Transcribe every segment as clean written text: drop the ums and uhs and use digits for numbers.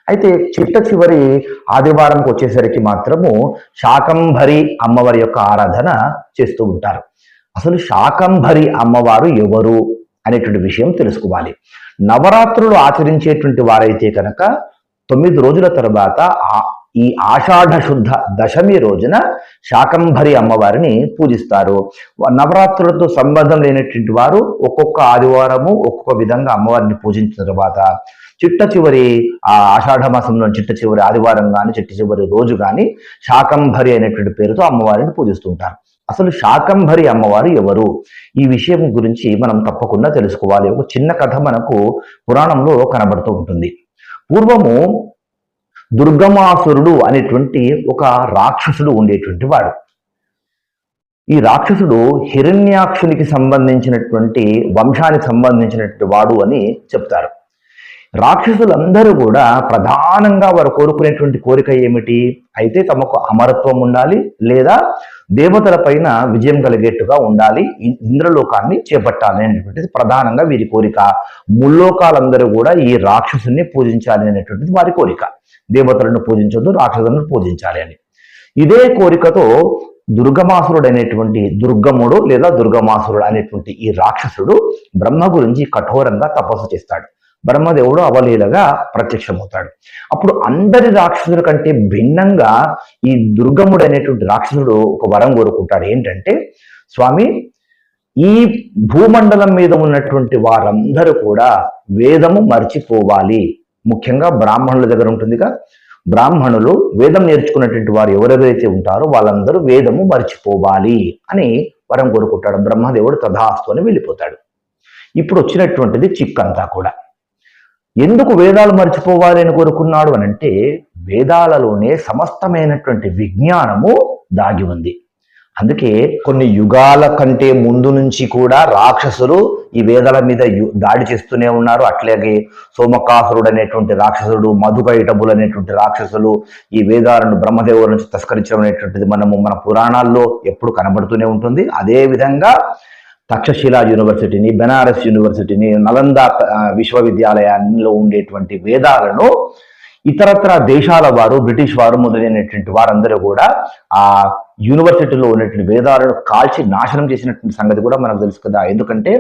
అయితే చిట్ట చివరి ఆదివారంకి వచ్చేసరికి మాత్రము శాకంభరి అమ్మవారి యొక్క ఆరాధన చేస్తూ ఉంటారు. అసలు శాకంభరి అమ్మవారు ఎవరు అనేటువంటి విషయం తెలుసుకోవాలి. నవరాత్రులు ఆచరించేటువంటి వారైతే కనుక 9 రోజుల తర్వాత ఈ ఆషాఢ శుద్ధ దశమి రోజున శాకంభరి అమ్మవారిని పూజిస్తారు. నవరాత్రులతో సంబంధం లేనటువంటి వారు ఒక్కొక్క ఆదివారము ఒక్కొక్క విధంగా అమ్మవారిని పూజించిన తర్వాత చిట్ట చివరి ఆ ఆషాఢ మాసంలో చిట్ట చివరి ఆదివారం కానీ చిట్ట చివరి రోజు కానీ శాకంభరి అనేటువంటి పేరుతో అమ్మవారిని పూజిస్తుంటారు. అసలు శాకంభరి అమ్మవారు ఎవరు? ఈ విషయం గురించి మనం తప్పకుండా తెలుసుకోవాలి. ఒక చిన్న కథ మనకు పురాణంలో కనబడుతూ ఉంటుంది. పూర్వము దుర్గమాసురుడు అనేటువంటి ఒక రాక్షసుడు ఉండేటువంటి వాడు. ఈ రాక్షసుడు హిరణ్యాక్షునికి సంబంధించినటువంటి వంశానికి సంబంధించినటువంటి వాడు అని చెప్తారు. రాక్షసులందరూ కూడా ప్రధానంగా వారు కోరుకునేటువంటి కోరిక ఏమిటి? అయితే తమకు అమరత్వం ఉండాలి, లేదా దేవతల పైన విజయం కలిగేట్టుగా ఉండాలి, ఇంద్రలోకాన్ని చేపట్టాలి అనేటువంటిది ప్రధానంగా వీరి కోరిక. ముల్లోకాలందరూ కూడా ఈ రాక్షసుని పూజించాలి అనేటువంటిది వారి కోరిక. దేవతలను పూజించొద్దు, రాక్షసులను పూజించాలి అని. ఇదే కోరికతో దుర్గమాసురుడు అనేటువంటి దుర్గముడు లేదా దుర్గమాసురుడు అనేటువంటి ఈ రాక్షసుడు బ్రహ్మ గురించి కఠోరంగా తపస్సు చేస్తాడు. బ్రహ్మదేవుడు అవలీలగా ప్రత్యక్షమవుతాడు. అప్పుడు అందరి రాక్షసుల కంటే భిన్నంగా ఈ దుర్గముడు అనేటువంటి రాక్షసుడు ఒక వరం కోరుకుంటాడు. ఏంటంటే, స్వామి, ఈ భూమండలం మీద ఉన్నటువంటి వారందరూ కూడా వేదము మర్చిపోవాలి. ముఖ్యంగా బ్రాహ్మణుల దగ్గర ఉంటుందిగా, బ్రాహ్మణులు వేదం నేర్చుకున్నటువంటి వారు ఎవరెవరైతే ఉంటారో వాళ్ళందరూ వేదము మర్చిపోవాలి అని వరం కోరుకుంటాడు. బ్రహ్మదేవుడు తథాస్తు అని వెళ్ళిపోతాడు. ఇప్పుడు వచ్చినటువంటిది చిక్కంతా కూడా. ఎందుకు వేదాలు మర్చిపోవాలి అని కోరుకున్నాడు అని అంటే, వేదాలలోనే సమస్తమైనటువంటి విజ్ఞానము దాగి ఉంది. అందుకే కొన్ని యుగాల కంటే ముందు నుంచి కూడా రాక్షసులు ఈ వేదాల మీద దాడి చేస్తూనే ఉన్నారు. అట్లాగే సోమకాసురుడు అనేటువంటి రాక్షసుడు, మధుకైటబులు అనేటువంటి రాక్షసులు ఈ వేదాలను బ్రహ్మదేవుల నుంచి తస్కరించడం అనేటువంటిది మన పురాణాల్లో ఎప్పుడు కనబడుతూనే ఉంటుంది. అదే విధంగా తక్షశిలా యూనివర్సిటీని, బెనారస్ యూనివర్సిటీని, నలంద విశ్వవిద్యాలయాల్లో ఉండేటువంటి వేదాలను ఇతరత్ర దేశాల వారు, బ్రిటిష్ వారు మొదలైనటువంటి వారందరూ కూడా ఆ యూనివర్సిటీలో ఉన్నటువంటి వేదాలను కాల్చి నాశనం చేసినటువంటి సంగతి కూడా మనకు తెలుసు కదా. ఎందుకంటే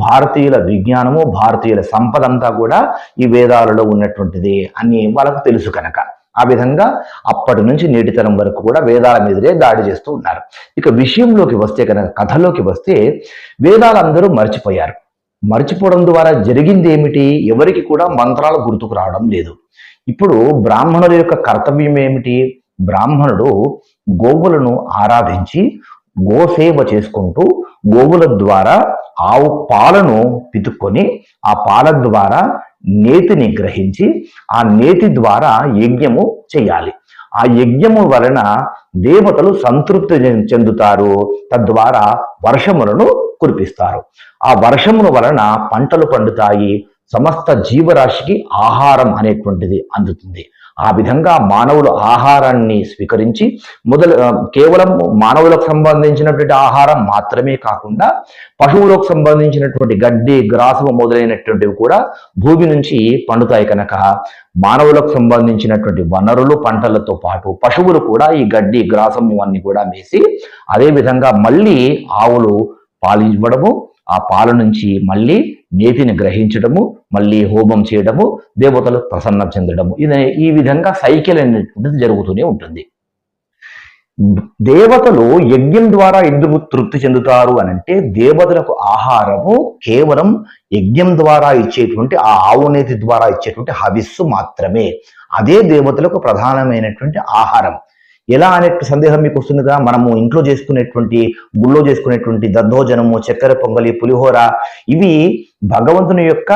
భారతీయుల విజ్ఞానము, భారతీయుల సంపద అంతా కూడా ఈ వేదాలలో ఉన్నటువంటిది అని వాళ్ళకు తెలుసు కనుక ఆ విధంగా అప్పటి నుంచి నేటి తరం వరకు కూడా వేదాల మీదనే దాడి చేస్తూ ఉన్నారు. ఇక విషయంలోకి వస్తే కనుక, కథలోకి వస్తే, వేదాలందరూ మర్చిపోయారు. మర్చిపోవడం ద్వారా జరిగింది ఏమిటి? ఎవరికి కూడా మంత్రాలు గుర్తుకు రావడం లేదు. ఇప్పుడు బ్రాహ్మణుల యొక్క కర్తవ్యం ఏమిటి? బ్రాహ్మణుడు గోవులను ఆరాధించి గోసేవ చేసుకుంటూ గోవుల ద్వారా ఆవు పాలను పితుక్కొని ఆ పాల ద్వారా నేతిని గ్రహించి ఆ నేతి ద్వారా యజ్ఞము చేయాలి. ఆ యజ్ఞము వలన దేవతలు సంతృప్తి చెందుతారు. తద్వారా వర్షములను కురిపిస్తారు. ఆ వర్షముల వలన పంటలు పండుతాయి. సమస్త జీవరాశికి ఆహారం అనేటువంటిది అందుతుంది. ఆ విధంగా మానవులు ఆహారాన్ని స్వీకరించి కేవలం మానవులకు సంబంధించినటువంటి ఆహారం మాత్రమే కాకుండా పశువులకు సంబంధించినటువంటి గడ్డి, గ్రాసము మొదలైనటువంటివి కూడా భూమి నుంచి పండుతాయి కనుక మానవులకు సంబంధించినటువంటి వనరులు, పంటలతో పాటు పశువులు కూడా ఈ గడ్డి, గ్రాసము అన్ని కూడా వేసి అదే విధంగా మళ్ళీ ఆవులు పాలు ఇవ్వడము, ఆ పాల నుంచి మళ్ళీ నేతిని గ్రహించడము, మళ్ళీ హోమం చేయడము, దేవతలు ప్రసన్నం చెందడము, ఈ విధంగా సైకిల్ అనేటువంటిది జరుగుతూనే ఉంటుంది. దేవతలు యజ్ఞం ద్వారా ఎందుకు తృప్తి చెందుతారు అని అంటే, దేవతలకు ఆహారము కేవలం యజ్ఞం ద్వారా ఇచ్చేటువంటి ఆ ఆవు నేతి ద్వారా ఇచ్చేటువంటి హవిస్సు మాత్రమే. అదే దేవతలకు ప్రధానమైనటువంటి ఆహారం. ఎలా అనే సందేహం మీకు వస్తుందిగా. మనము ఇంట్లో చేసుకునేటువంటి, గుళ్ళో చేసుకునేటువంటి దద్దోజనము, చక్కెర పొంగలి, పులిహోర, ఇవి భగవంతుని యొక్క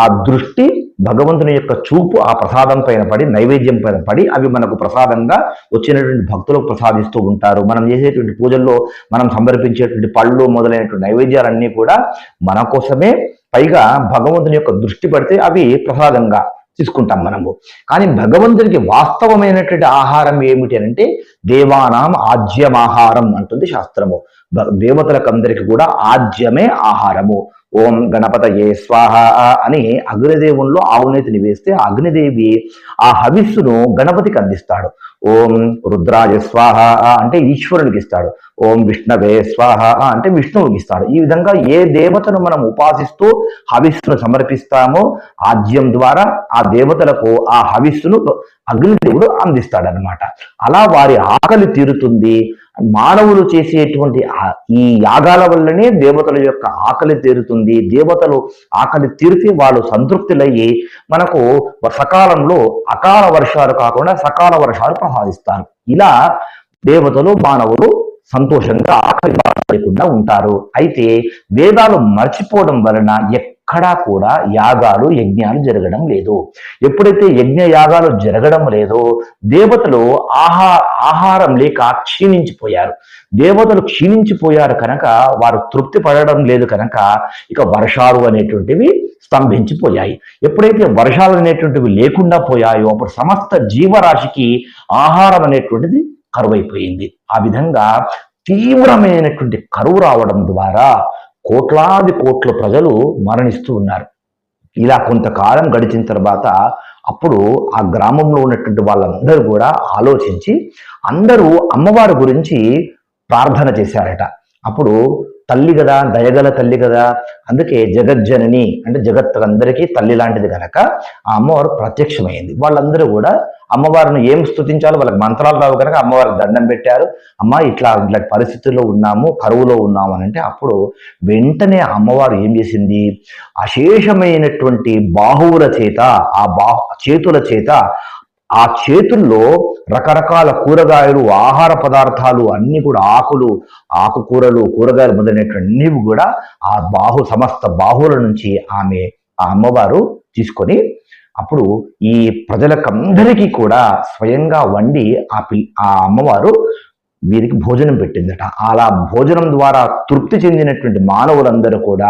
ఆ దృష్టి, భగవంతుని యొక్క చూపు ఆ ప్రసాదం పైన పడి, నైవేద్యం పైన పడి అవి మనకు ప్రసాదంగా వచ్చినటువంటి భక్తులకు ప్రసాదిస్తూ ఉంటారు. మనం చేసేటువంటి పూజల్లో మనం సమర్పించేటువంటి పళ్ళు మొదలైనటువంటి నైవేద్యాలన్నీ కూడా మన కోసమే. పైగా భగవంతుని యొక్క దృష్టి పడితే అవి ప్రసాదంగా తీసుకుంటాం మనము. కానీ భగవంతుడికి వాస్తవమైనటువంటి ఆహారం ఏమిటి అంటే దేవానాం ఆజ్యమాహారం అంటుంది శాస్త్రము. దేవతలకందరికి కూడా ఆజ్యమే ఆహారము. ఓం గణపతయే స్వాహ అని అగ్నిదేవుల్లో ఆవునేతిని వేస్తే అగ్నిదేవి ఆ హవిస్సును గణపతికి అందిస్తాడు. ఓం రుద్రాయ స్వాహ అంటే ఈశ్వరునికి ఇస్తాడు. ఓం విష్ణవే స్వాహ అంటే విష్ణువుకి ఇస్తాడు. ఈ విధంగా ఏ దేవతను మనం ఉపాసిస్తూ హవిస్సును సమర్పిస్తామో ఆజ్యం ద్వారా ఆ దేవతలకు ఆ హవిస్సును అగ్నిదేవుడు అందిస్తాడనమాట. అలా వారి ఆకలి తీరుతుంది. మానవులు చేసేటువంటి ఈ యాగాల వల్లనే దేవతల యొక్క ఆకలి తీరుతుంది. దేవతలు ఆకలి తీరితే వాళ్ళు సంతృప్తులయ్యి మనకు సకాలంలో అకాల వర్షాలు కాకుండా సకాల వర్షాలు ప్రసాదిస్తారు. ఇలా దేవతలు మానవులు సంతోషంగా ఆకలి లేకుండా ఉంటారు. అయితే వేదాలు మర్చిపోవడం వలన ఎక్కడా కూడా యాగాలు యజ్ఞాలు జరగడం లేదు. ఎప్పుడైతే యజ్ఞ యాగాలు జరగడం లేదో దేవతలు ఆహారం లేక క్షీణించిపోయారు. దేవతలు క్షీణించిపోయారు కనుక వారు తృప్తి పడడం లేదు కనుక ఇక వర్షాలు అనేటువంటివి స్తంభించిపోయాయి. ఎప్పుడైతే వర్షాలు అనేటువంటివి లేకుండా పోయాయో అప్పుడు సమస్త జీవరాశికి ఆహారం అనేటువంటిది కరువైపోయింది. ఆ విధంగా తీవ్రమైనటువంటి కరువు రావడం ద్వారా కోట్లాది కోట్ల ప్రజలు మరణిస్తూ ఉన్నారు. ఇలా కొంతకాలం గడిచిన తర్వాత అప్పుడు ఆ గ్రామంలో ఉన్నటువంటి వాళ్ళందరూ కూడా ఆలోచించి అందరూ అమ్మవారి గురించి ప్రార్థన చేశారట. అప్పుడు తల్లి కదా, దయగల తల్లి కదా, అందుకే జగజ్జనని అంటే జగత్తులందరికీ తల్లి లాంటిది కనుక ఆ అమ్మవారు ప్రత్యక్షమైంది. వాళ్ళందరూ కూడా అమ్మవారిని ఏం స్తుతించాలో వాళ్ళకి మంత్రాలు రావు కనుక అమ్మవారికి దండం పెట్టారు. అమ్మ ఇట్లాంటి పరిస్థితుల్లో ఉన్నాము, కరువులో ఉన్నాము అని అంటే అప్పుడు వెంటనే అమ్మవారు ఏం చేసింది, అశేషమైనటువంటి బాహువుల చేత చేతుల చేత ఆ చేతుల్లో రకరకాల కూరగాయలు, ఆహార పదార్థాలు అన్ని కూడా ఆకుకూరలు, కూరగాయలు మొదలైనటువంటి కూడా ఆ సమస్త బాహువుల నుంచి ఆ అమ్మవారు తీసుకొని అప్పుడు ఈ ప్రజలకందరికీ కూడా స్వయంగా వండి ఆ అమ్మవారు వీరికి భోజనం పెట్టిందట. అలా భోజనం ద్వారా తృప్తి చెందినటువంటి మానవులందరూ కూడా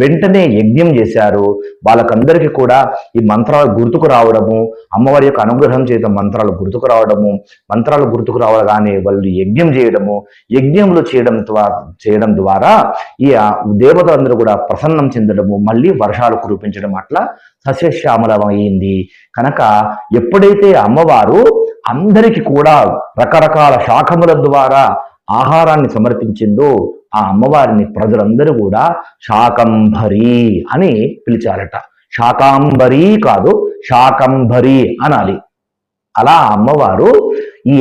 వెంటనే యజ్ఞం చేశారు. వాళ్ళకందరికీ కూడా ఈ మంత్రాలు గుర్తుకు రావడము, అమ్మవారి యొక్క అనుగ్రహం చేత మంత్రాలు గుర్తుకు రావగానే వాళ్ళు యజ్ఞం చేయడము, యజ్ఞములు చేయడం ద్వారా ఈ దేవతలందరూ కూడా ప్రసన్నం చెందడము, మళ్ళీ వర్షాలు కురిపించడం, అట్లా సస్యశ్యామలమైంది. కనుక ఎప్పుడైతే అమ్మవారు అందరికీ కూడా రకరకాల శాఖముల ద్వారా ఆహారాన్ని సమర్పించిందో ఆ అమ్మవారిని ప్రజలందరూ కూడా శాకంభరి అని పిలిచారట. శాకాంబరి కాదు, శాకంభరి అనాలి. అలా అమ్మవారు ఈ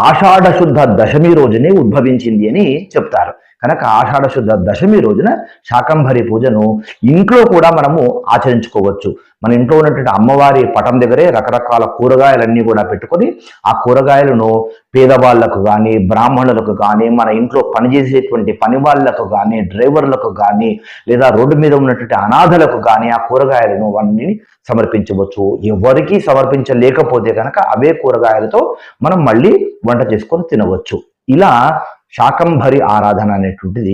ఆషాఢ శుద్ధ దశమి రోజునే ఉద్భవించింది అని చెప్తారు. కనుక ఆషాఢ శుద్ధ దశమి రోజున శాకంభరి పూజను ఇంట్లో కూడా మనము ఆచరించుకోవచ్చు. మన ఇంట్లో ఉన్నటువంటి అమ్మవారి పటం దగ్గరే రకరకాల కూరగాయలన్నీ కూడా పెట్టుకొని ఆ కూరగాయలను పేదవాళ్లకు కానీ, బ్రాహ్మణులకు కానీ, మన ఇంట్లో పనిచేసేటువంటి పని వాళ్ళకు కానీ, డ్రైవర్లకు కానీ, లేదా రోడ్డు మీద ఉన్నటువంటి అనాథలకు కానీ ఆ కూరగాయలను అన్ని సమర్పించవచ్చు. ఎవరికి సమర్పించలేకపోతే కనుక అవే కూరగాయలతో మనం మళ్ళీ వంట చేసుకొని తినవచ్చు. ఇలా శాకంభరి ఆరాధన అనేటువంటిది